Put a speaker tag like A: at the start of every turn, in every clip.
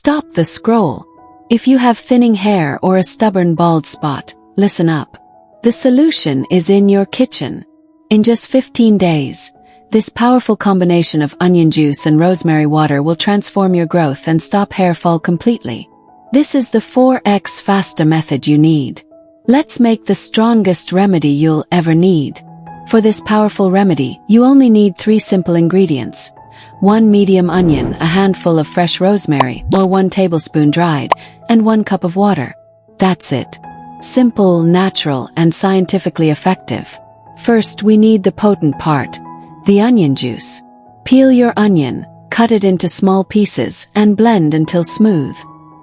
A: Stop the scroll. If you have thinning hair or a stubborn bald spot, listen up. The solution is in your kitchen. In just 15 days, this powerful combination of onion juice and rosemary water will transform your growth and stop hair fall completely. This is the 4x faster method you need. Let's make the strongest remedy you'll ever need. For this powerful remedy, you only need 3 simple ingredients. 1 medium onion, a handful of fresh rosemary, or 1 tablespoon dried, and 1 cup of water. That's it. Simple, natural, and scientifically effective. First, we need the potent part, the onion juice. Peel your onion, cut it into small pieces, and blend until smooth.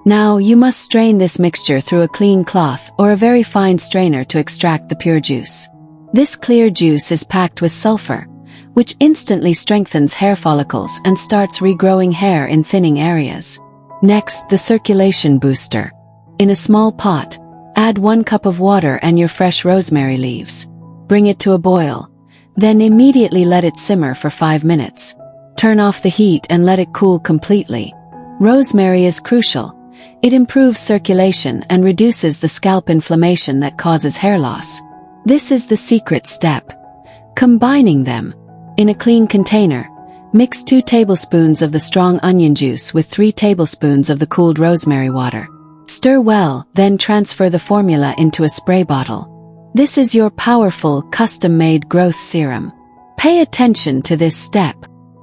A: Now, you must strain this mixture through a clean cloth or a very fine strainer to extract the pure juice. This clear juice is packed with sulfur, which instantly strengthens hair follicles and starts regrowing hair in thinning areas. Next, the circulation booster. In a small pot, add 1 cup of water and your fresh rosemary leaves. Bring it to a boil. Then immediately let it simmer for 5 minutes. Turn off the heat and let it cool completely. Rosemary is crucial. It improves circulation and reduces the scalp inflammation that causes hair loss. This is the secret step. Combining them. In a clean container, mix 2 tablespoons of the strong onion juice with 3 tablespoons of the cooled rosemary water. Stir well, then transfer the formula into a spray bottle. This is your powerful, custom-made growth serum. Pay attention to this step.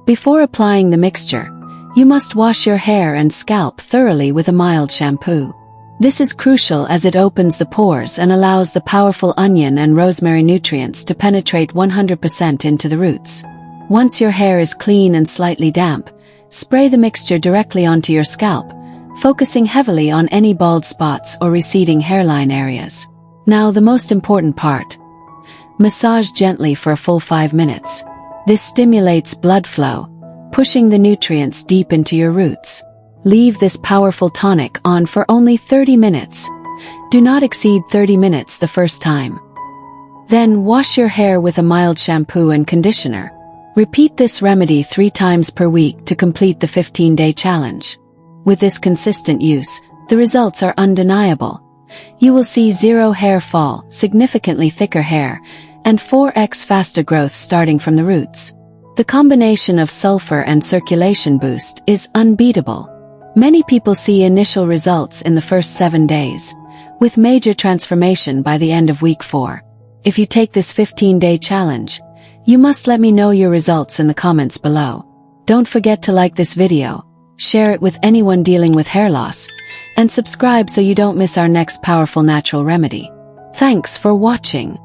A: Before applying the mixture, you must wash your hair and scalp thoroughly with a mild shampoo. This is crucial as it opens the pores and allows the powerful onion and rosemary nutrients to penetrate 100% into the roots. Once your hair is clean and slightly damp, spray the mixture directly onto your scalp, focusing heavily on any bald spots or receding hairline areas. Now the most important part. Massage gently for a full 5 minutes. This stimulates blood flow, pushing the nutrients deep into your roots. Leave this powerful tonic on for only 30 minutes. Do not exceed 30 minutes the first time. Then wash your hair with a mild shampoo and conditioner. Repeat this remedy 3 times per week to complete the 15-day challenge. With this consistent use, the results are undeniable. You will see 0 hair fall, significantly thicker hair, and 4x faster growth starting from the roots. The combination of sulfur and circulation boost is unbeatable. Many people see initial results in the first 7 days, with major transformation by the end of week 4. If you take this 15-day challenge, you must let me know your results in the comments below. Don't forget to like this video, share it with anyone dealing with hair loss, and subscribe so you don't miss our next powerful natural remedy. Thanks for watching.